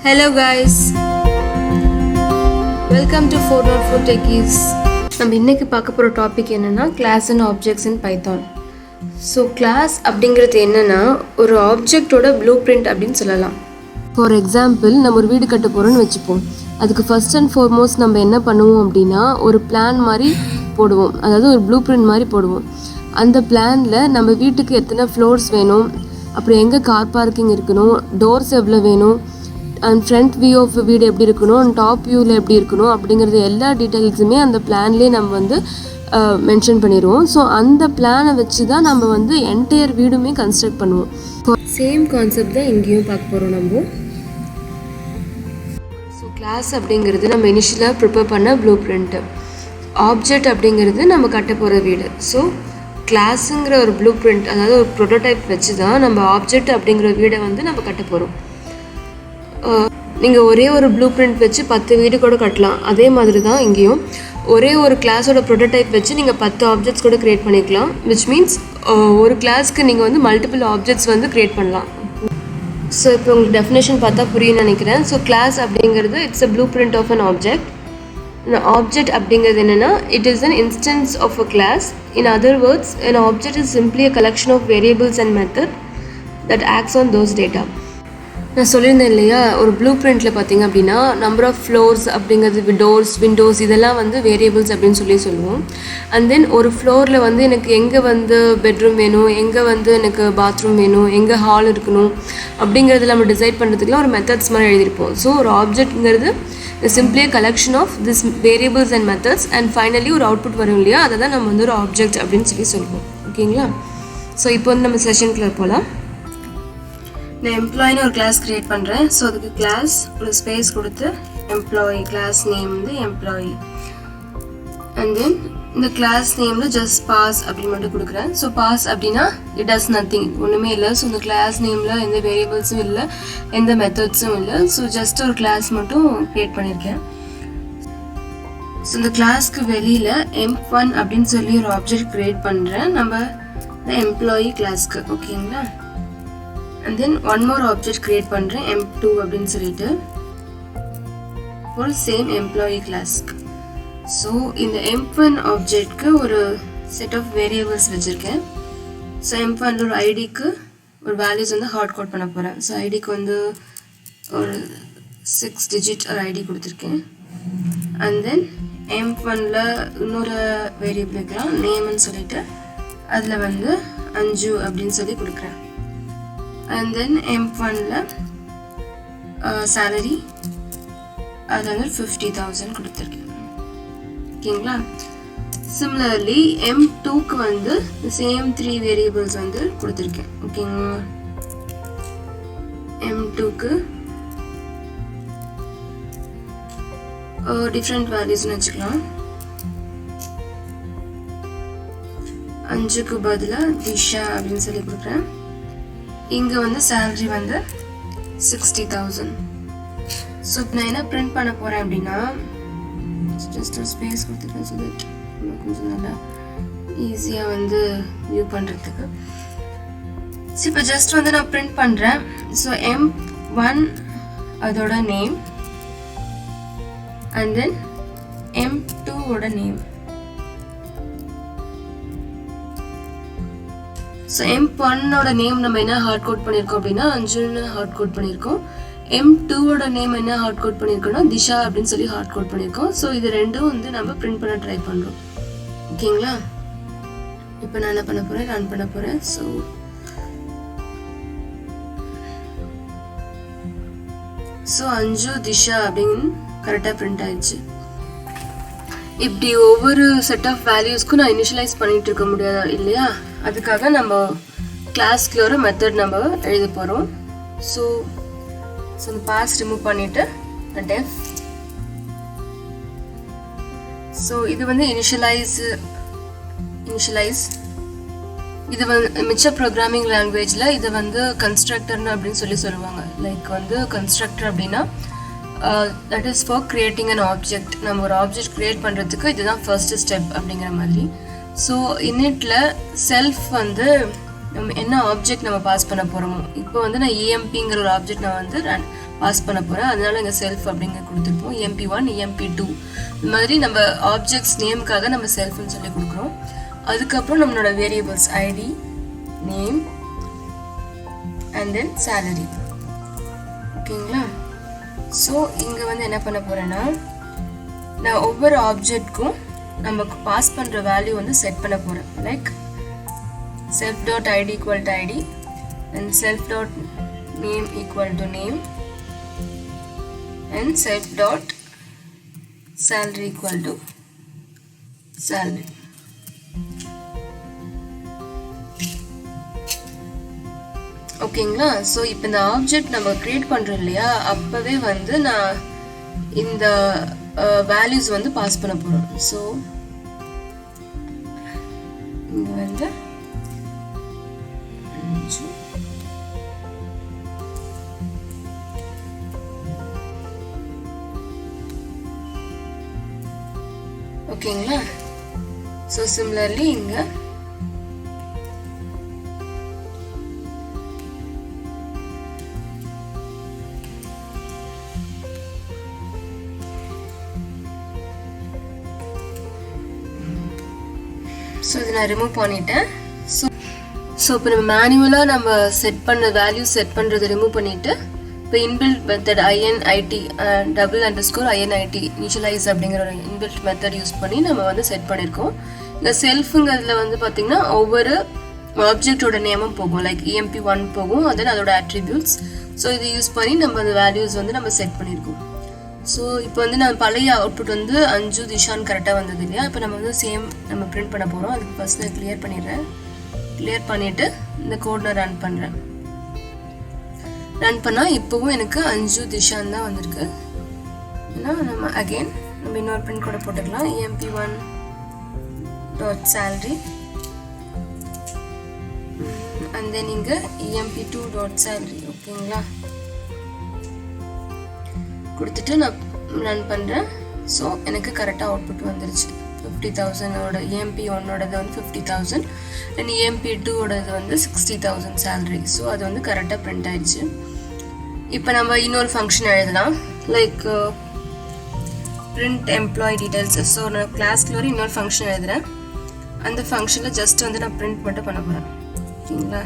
Hello guys, welcome to 404 Techies. நம்ம இன்னைக்கு பார்க்க போகிற டாபிக் என்னென்னா class and objects in Python. So class அப்படிங்கிறது என்னென்னா ஒரு ஆப்ஜெக்டோட ப்ளூ பிரிண்ட் அப்படின்னு சொல்லலாம். ஃபார் எக்ஸாம்பிள் நம்ம ஒரு வீடு கட்ட போகிறோன்னு வச்சுப்போம். அதுக்கு ஃபர்ஸ்ட் அண்ட் ஃபார்மோஸ்ட் நம்ம என்ன பண்ணுவோம் அப்படின்னா ஒரு பிளான் மாதிரி போடுவோம், அதாவது ஒரு ப்ளூ பிரிண்ட் மாதிரி போடுவோம். அந்த பிளானில் நம்ம வீட்டுக்கு எத்தனை ஃப்ளோர்ஸ் வேணும், அப்புறம் எங்கே கார் பார்க்கிங் இருக்கணும், டோர்ஸ் எவ்வளோ வேணும், அண்ட் ஃப்ரண்ட் வியூ ஆஃப் வீடு எப்படி இருக்கணும், அண்ட் டாப் வியூவில் எப்படி இருக்கணும் அப்படிங்கிறது எல்லா டீட்டெயில்ஸுமே அந்த பிளான்லேயே நம்ம வந்து மென்ஷன் பண்ணிடுவோம். ஸோ அந்த பிளானை வச்சு தான் நம்ம வந்து என்டையர் வீடுமே கன்ஸ்ட்ரக்ட் பண்ணுவோம். சேம் கான்செப்ட் தான் இங்கேயும் பார்க்க போகிறோம் நம்ம. ஸோ கிளாஸ் அப்படிங்கிறது நம்ம இனிஷியலாக ப்ரிப்பேர் பண்ண ப்ளூ பிரிண்ட்டு, ஆப்ஜெக்ட் அப்படிங்கிறது நம்ம கட்ட போகிற வீடு. ஸோ கிளாஸுங்கிற ஒரு ப்ளூ பிரிண்ட், அதாவது ஒரு ப்ரோட்டோடைப் வச்சு தான் நம்ம ஆப்ஜெக்ட் அப்படிங்கிற வீடை வந்து நம்ம கட்ட போகிறோம். நீங்கள் ஒரே ஒரு ப்ளூ பிரிண்ட் வச்சு 10 வீடு கூட கட்டலாம். அதே மாதிரி தான் இங்கேயும் ஒரே ஒரு கிளாஸோட ப்ரோட்டோடைப் வச்சு நீங்கள் 10 ஆப்ஜெக்ட்ஸ் கூட க்ரியேட் பண்ணிக்கலாம். விச் மீன்ஸ் ஒரு கிளாஸ்க்கு நீங்கள் வந்து மல்டிபிள் ஆப்ஜெக்ட்ஸ் வந்து க்ரியேட் பண்ணலாம். ஸோ இப்போ உங்களுக்கு டெஃபினேஷன் பார்த்தா புரியும்னு நினைக்கிறேன். ஸோ கிளாஸ் அப்படிங்கிறது it's a blueprint of an object. Object அப்படிங்கிறது என்னென்னா it is an instance of a class. In other words an object is simply a collection of variables and method that acts on those data. நான் சொல்லியிருந்தேன் இல்லையா, ஒரு blue பிரிண்டில் பார்த்தீங்க அப்படின்னா number of floors அப்படிங்கிறது doors, Windows இதெல்லாம் வந்து variables அப்படின்னு சொல்லுவோம். அண்ட் தென் ஒரு ஃப்ளோரில் வந்து எனக்கு எங்கே வந்து பெட்ரூம் வேணும், எங்கே வந்து எனக்கு பாத்ரூம் வேணும், எங்கே ஹால் இருக்கணும் அப்படிங்கிறது நம்ம டிசைட் பண்ணுறதுக்குலாம் ஒரு மெத்தட்ஸ் மாதிரி எழுதியிருப்போம். ஸோ ஒரு ஆப்ஜெக்ட்ங்கிறது simply collection of this variables and methods and finally ஒரு அவுட்புட் வரும் இல்லையா, அதை தான் நம்ம வந்து ஒரு ஆப்ஜெக்ட் அப்படின்னு சொல்லுவோம். ஓகேங்களா? ஸோ இப்போ வந்து நம்ம செஷனுக்குள்ள போகலாம். நான் எம்ப்ளாயின்னு ஒரு கிளாஸ் க்ரியேட் பண்ணுறேன். ஸோ அதுக்கு கிளாஸ் ஒரு ஸ்பேஸ் கொடுத்து எம்ப்ளாயி, கிளாஸ் நேம் வந்து எம்ப்ளாயி, அண்ட் தென் இந்த கிளாஸ் நேமில் ஜஸ்ட் பாஸ் அப்படின்னு மட்டும் கொடுக்குறேன். ஸோ பாஸ் அப்படின்னா இட் டஸ் நத்திங், ஒன்றுமே இல்லை. ஸோ இந்த கிளாஸ் நேமில் எந்த வேரியபிள்ஸும் இல்லை, எந்த மெத்தட்ஸும் இல்லை. ஸோ ஜஸ்ட் ஒரு கிளாஸ் மட்டும் க்ரியேட் பண்ணியிருக்கேன். ஸோ இந்த கிளாஸ்க்கு வெளியில் M1 அப்படின்னு சொல்லி ஒரு ஆப்ஜெக்ட் க்ரியேட் பண்ணுறேன் நம்ம இந்த எம்ப்ளாயி கிளாஸ்க்கு. ஓகேங்களா? And then one more object create பண்ணுறேன் M2 அப்படின்னு சொல்லிட்டு ஒரு சேம் எம்ப்ளாயி கிளாஸ்க்கு. ஸோ இந்த M1 ஆப்ஜெக்ட்க்கு ஒரு செட் ஆஃப் வேரியபிள்ஸ் வச்சுருக்கேன். ஸோ M1 ஒரு ஐடிக்கு ஒரு வேல்யூஸ் வந்து ஹார்ட் கோட் பண்ண போகிறேன். ஸோ ஐடிக்கு வந்து ஒரு 6 டிஜிட் ஒரு ஐடி கொடுத்துருக்கேன். அண்ட் தென் M1ல் இன்னொரு வேரியபிள் வைக்கலாம், நேம்னு சொல்லிட்டு அதில் வந்து 5 அப்படின்னு சொல்லி கொடுக்குறேன். அண்ட் தென் M1ல் சேலரி அதில் வந்து 50,000 கொடுத்துருக்கேன். ஓகேங்களா? சிமிலர்லி M2க்கு வந்து சேம் 3 வேரியபிள்ஸ் வந்து கொடுத்துருக்கேன். ஓகேங்களா? M2க்கு டிஃப்ரெண்ட் வேல்யூஸ்னு வச்சுக்கலாம். 5க்கு பதிலாக திஷா அப்படின்னு சொல்லி கொடுக்குறேன். இங்கே வந்து சேலரி வந்து 60,000. ஸோ இப்போ நான் என்ன பிரிண்ட் பண்ண போகிறேன் அப்படின்னா ஜஸ்ட் ஒரு ஸ்பேஸ் கொடுத்துருக்கேன். ஸோ தட் கொஞ்சம் நல்லா ஈஸியாக வந்து வியூ பண்ணுறதுக்கு. ஸோ இப்போ ஜஸ்ட் வந்து நான் பிரிண்ட் பண்ணுறேன். ஸோ M1 அதோட நேம் அண்ட் தென் M2ஓட நேம். ஸோ M1ஓட நேம் நம்ம என்ன ஹார்ட் கோட் பண்ணியிருக்கோம் அப்படின்னா 5ன்னு ஹார்ட் கோட் பண்ணியிருக்கோம். M2ஓட நேம் என்ன ஹார்ட் கோட் பண்ணியிருக்கோம்னா திஷா அப்படின்னு சொல்லி ஹார்ட் கோட் பண்ணியிருக்கோம். ஸோ இது ரெண்டும் வந்து நம்ம பிரிண்ட் பண்ண ட்ரை பண்ணுறோம். ஓகேங்களா? இப்போ நான் என்ன பண்ண போகிறேன், ரன் பண்ண போகிறேன். ஸோ 5 திஷா அப்படின்னு கரெக்டாக பிரிண்ட் ஆயிடுச்சு. இப்படி ஒவ்வொரு செட் ஆஃப் வேல்யூஸ்க்கும் நான் இனிஷியலைஸ் பண்ணிட்டு இருக்க முடியாது இல்லையா, அதுக்காக நம்ம கிளாஸ்க்கு ஒரு மெத்தட் நம்ம எழுத போகிறோம். ஸோ இந்த பாஸ் ரிமூவ் பண்ணிவிட்டு டெஃப். ஸோ இது வந்து இனிஷியலைஸ் இது வந்து மிச்ச ப்ரோக்ராமிங் லாங்குவேஜில் இதை வந்து கன்ஸ்ட்ரக்டர்னு அப்படின்னு சொல்லுவாங்க. லைக் வந்து கன்ஸ்ட்ரக்டர் அப்படின்னா that is for creating an object. நம்ம ஒரு ஆப்ஜெக்ட் க்ரியேட் பண்ணுறதுக்கு இதுதான் ஃபர்ஸ்ட் ஸ்டெப் அப்படிங்கிற மாதிரி. ஸோ இனிட்டில் செல்ஃப் வந்து நம்ம என்ன ஆப்ஜெக்ட் நம்ம பாஸ் பண்ண போகிறோமோ, இப்போ வந்து நான் EMPங்கிற ஒரு ஆப்ஜெக்ட் நான் வந்து பாஸ் பண்ண போகிறேன். அதனால இங்கே செல்ஃப் அப்படிங்க கொடுத்துருப்போம். EMP1 EMP2 இந்த மாதிரி நம்ம ஆப்ஜெக்ட்ஸ் நேமுக்காக நம்ம செல்ஃப்னு சொல்லி கொடுக்குறோம். அதுக்கப்புறம் நம்மளோட variables ID, name and then salary. ஓகேங்களா? ஸோ இங்கே வந்து என்ன பண்ண போகிறேன்னா, நான் ஒவ்வொரு ஆப்ஜெக்ட்க்கும் நமக்கு பாஸ் பண்ணுற வேல்யூ வந்து செட் பண்ண போகிறேன். Like self.id equal to id and self.name equal to name and self.salary equal to salary. ஓகேங்களா? ஸோ இப்போ இந்த ஆப்ஜெக்ட் நம்ம கிரியேட் பண்ணுறோம் இல்லையா, அப்போவே வந்து நான் இந்த வேல்யூஸ் வந்து பாஸ் பண்ண போகிறோம். ஸோ இங்கே வந்து ஓகேங்களா? ஸோ சிமிலர்லி இங்கே ஸோ இதை நான் ரிமூவ் பண்ணிட்டேன். ஸோ இப்போ நம்ம மேனுவலாக நம்ம செட் பண்ண வேல்யூ செட் பண்ணுறதை ரிமூவ் பண்ணிவிட்டு இப்போ inbuilt method INIT _INIT initialise அப்படிங்கிற ஒரு இன்பில்ட் மெத்தட் யூஸ் பண்ணி நம்ம வந்து செட் பண்ணியிருக்கோம். இந்த செல்ஃபுங்கிறதுல வந்து பார்த்திங்கன்னா ஒவ்வொரு ஆப்ஜெக்டோட நேமும் போகும். லைக் EMP1 போகும், அதன் அதோட அட்ரிபியூட்ஸ். ஸோ இதை யூஸ் பண்ணி நம்ம அந்த வேல்யூஸ் வந்து நம்ம செட் பண்ணியிருக்கோம். ஸோ இப்போ வந்து நம்ம பழைய அவுட்புட் வந்து அஞ்சு திஷான் கரெக்டாக வந்தது இல்லையா, இப்போ நம்ம வந்து சேம் நம்ம பிரிண்ட் பண்ண போகிறோம். அதுக்கு ஃபர்ஸ்ட் நான் கிளியர் பண்ணிடுறேன். கிளியர் பண்ணிவிட்டு இந்த கோட் நான் ரன் பண்ணுறேன். ரன் பண்ணால் இப்போவும் எனக்கு அஞ்சு திஷான் தான் வந்திருக்கு. ஏன்னா நம்ம அகெயின் நம்ம இன்னொரு பிரிண்ட் கூட போட்டுக்கலாம். EMP1.salary அண்ட் தென் இங்கே EMP2.salary. ஓகேங்களா? கொடுத்துட்டு நான் ரன் பண்ணுறேன். ஸோ எனக்கு கரெக்டாக அவுட்புட் வந்துருச்சு. 50,000ஓட EMP1ஓடது வந்து 50,000 அண்ட் EMP2ஓடது வந்து 60,000 சேலரி. ஸோ அது வந்து கரெக்டாக பிரிண்ட் ஆயிடுச்சு. இப்போ நம்ம இன்னொரு ஃபங்க்ஷன் எழுதலாம். Like print employee details. So நான் கிளாஸ்க்குள்ள ஒரு இன்னொரு ஃபங்க்ஷன் எழுதுகிறேன். அந்த ஃபங்க்ஷனில் ஜஸ்ட் வந்து நான் பிரிண்ட் மட்டும் பண்ண போகிறேன். ஓகேங்களா?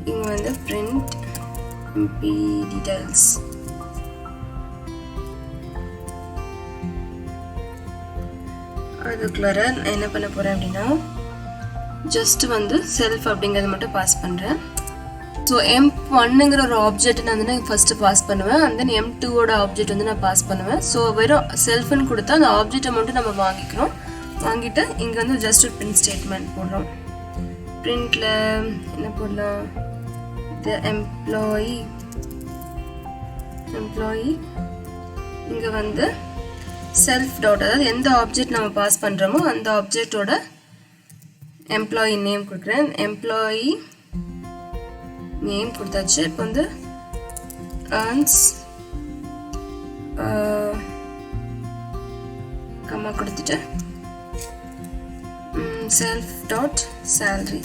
இங்கே வந்து பிரிண்ட் MP டீட்டெயில்ஸ். அதுக்குள்ளார நான் என்ன பண்ண போகிறேன் அப்படின்னா, ஜஸ்ட் வந்து செல்ஃப் அப்படிங்கிறத மட்டும் பாஸ் பண்ணுறேன். ஸோ M1ங்கிற ஒரு ஆப்ஜெக்ட் நான் வந்து ஃபஸ்ட்டு பாஸ் பண்ணுவேன். அண்ட் தென் M2ஓட ஆப்ஜெக்ட் வந்து நான் பாஸ் பண்ணுவேன். ஸோ வெறும் செல்ஃப்னு கொடுத்தா அந்த ஆப்ஜெக்டை மட்டும் நம்ம வாங்கிக்கிறோம். வாங்கிட்டு இங்கே வந்து ஜஸ்ட் ஒரு பிரிண்ட் ஸ்டேட்மெண்ட் போடுறோம். பிரிண்டில் என்ன போடலாம், த எம்ப்ளாயி இங்கே வந்து செல்ஃப் டாட், அதாவது எந்த ஆப்ஜெக்ட் நம்ம பாஸ் பண்ணுறோமோ அந்த ஆப்ஜெக்டோட எம்ப்ளாயி நேம் கொடுக்குறேன். எம்ப்ளாயி நேம் கொடுத்தாச்சு. இப்போ வந்து earns கம்மா கொடுத்துட்டு செல்ஃப் டாட் சேலரி.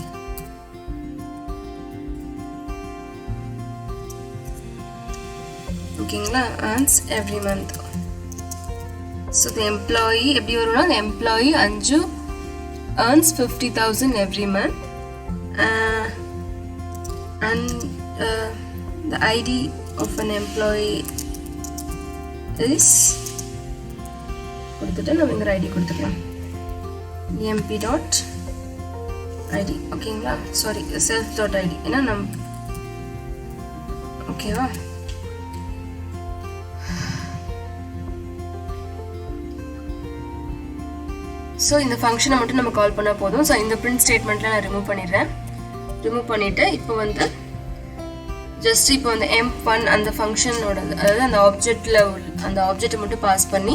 ஓகேங்களா? earns every month. So the employee எப்படி வரும்னா, the employee அஞ்சு earns 50,000 every month and the ID of an employee is கொடுத்துட்டு நம்ம இங்கே ID கொடுத்துக்கலாம். EMP.id. ஓகேங்களா? Sorry, self.id. ஏன்னா நம்ம ஓகேவா? ஸோ இந்த ஃபங்க்ஷனை மட்டும் நம்ம கால் பண்ணால் போதும். ஸோ இந்த பிரிண்ட் ஸ்டேட்மெண்ட்டில் நான் ரிமூவ் பண்ணிடுறேன். ரிமூவ் பண்ணிவிட்டு இப்போ வந்து ஜஸ்ட் இப்போ வந்து M1 அந்த ஃபங்க்ஷனோட, அதாவது அந்த ஆப்ஜெக்டில் அந்த ஆப்ஜெக்டை மட்டும் பாஸ் பண்ணி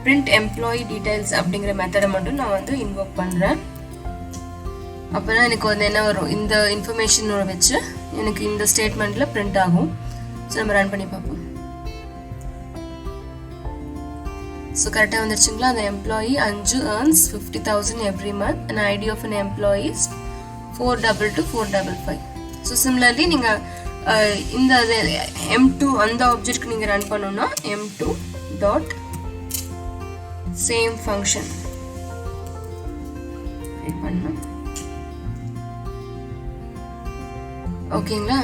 பிரிண்ட் எம்ப்ளாயி டீட்டெயில்ஸ் அப்படிங்கிற மெத்தடை மட்டும் நான் வந்து இன்வோக் பண்ணுறேன். அப்போ தான் எனக்கு வந்து என்ன வரும், இந்த இன்ஃபர்மேஷனோட வச்சு எனக்கு இந்த ஸ்டேட்மெண்ட்டில் பிரிண்ட் ஆகும். ஸோ நம்ம ரன் பண்ணி பார்ப்போம். ஸோ கரெக்டாக வந்துருச்சுங்களா? அந்த எம்ப்ளாயி அஞ்சு earns 50,000 every month and ID of an employee is 422 455. So similarly நீங்கள் இந்த m2 அந்த ஆப்ஜெக்ட்க்கு நீங்கள் ரன் பண்ணோன்னா m2 டாட் சேம் ஃபங்க்ஷன் பண்ணணும். ஓகேங்களா?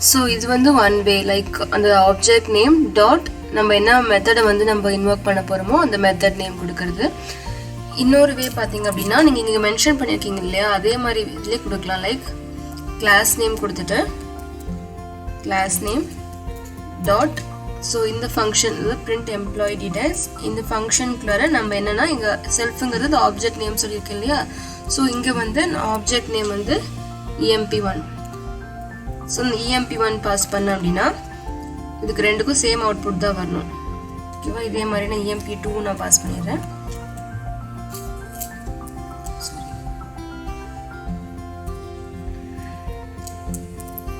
ஸோ இது வந்து ஒன் வே, லைக் அந்த ஆப்ஜெக்ட் நேம் டாட் நம்ம என்ன மெத்தடை வந்து நம்ம இன்வோக் பண்ண போகிறோமோ அந்த மெத்தட் நேம் கொடுக்கறது. இன்னொரு வே பார்த்தீங்க அப்படின்னா நீங்கள் இங்கே மென்ஷன் பண்ணியிருக்கீங்க இல்லையா, அதே மாதிரி இதுலேயே கொடுக்கலாம். லைக் கிளாஸ் நேம் கொடுத்துட்டு கிளாஸ் நேம் டாட், ஸோ இந்த ஃபங்க்ஷன் பிரிண்ட் எம்ப்ளாயி டீடைல்ஸ், இந்த ஃபங்க்ஷனுக்குள்ளார நம்ம என்னென்னா இங்கே செல்ஃபுங்கிறது ஆப்ஜெக்ட் நேம் சொல்லியிருக்கேன் இல்லையா. ஸோ இங்கே வந்து ஆப்ஜெக்ட் நேம் வந்து emp1. ஸோ இந்த emp1 பாஸ் பண்ண அப்படின்னா இதுக்கு ரெண்டுக்கும் சேம் அவுட்புட் தான் வரணும். ஓகேவா? இதே மாதிரி நான் emp2 நான் பாஸ் பண்ணிடுறேன்.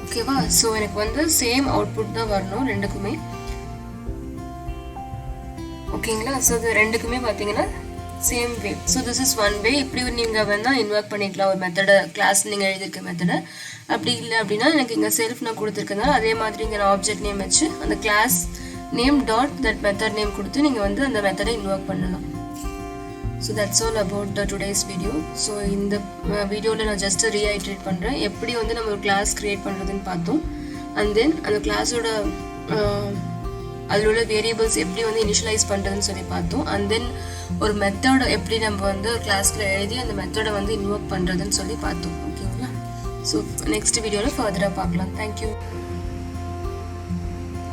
ஓகேவா? ஸோ எனக்கு வந்து சேம் அவுட்புட் தான் வரணும் ரெண்டுக்குமே. ஓகேங்களா? ஸோ இது ரெண்டுக்குமே பார்த்தீங்கன்னா same way. So this is one way. இப்படி நீங்கள் வேணால் இன்வொர்க் பண்ணிக்கலாம் ஒரு மெத்தடை, கிளாஸ் நீங்கள் எழுதியிருக்க மெத்தடை. அப்படி இல்லை அப்படின்னா எனக்கு இங்கே செல்ஃப் நான் கொடுத்துருக்கனால அதே மாதிரி இங்கே நான் ஆப்ஜெக்ட் நேம் வச்சு அந்த class name dot that method name கொடுத்து நீங்கள் வந்து அந்த மெத்தடை இன்வொர்க் பண்ணலாம். So that's all about the today's video. So இந்த வீடியோவில் நான் ஜஸ்ட் ரீஐட்ரேட் பண்ணுறேன் எப்படி வந்து நம்ம ஒரு கிளாஸ் க்ரியேட் பண்ணுறதுன்னு பார்த்தோம். அண்ட் தென் அந்த கிளாஸோட அதில் உள்ள வேரியபிள்ஸ் எப்படி வந்து இனிஷியலைஸ் பண்ணுறதுன்னு சொல்லி பார்த்தோம். அண்ட் தென் ஒரு மெத்தடை எப்படி நம்ம வந்து ஒரு கிளாஸில் எழுதி அந்த மெத்தடை வந்து இன்வோக் பண்ணுறதுன்னு சொல்லி பார்த்தோம். ஓகேங்களா? ஸோ நெக்ஸ்ட் வீடியோவில் ஃபர்தராக பார்க்கலாம். தேங்க்யூ.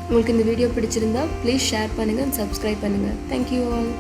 உங்களுக்கு இந்த வீடியோ பிடிச்சிருந்தா ப்ளீஸ் ஷேர் பண்ணுங்கள், சப்ஸ்கிரைப் பண்ணுங்கள். Thank you all.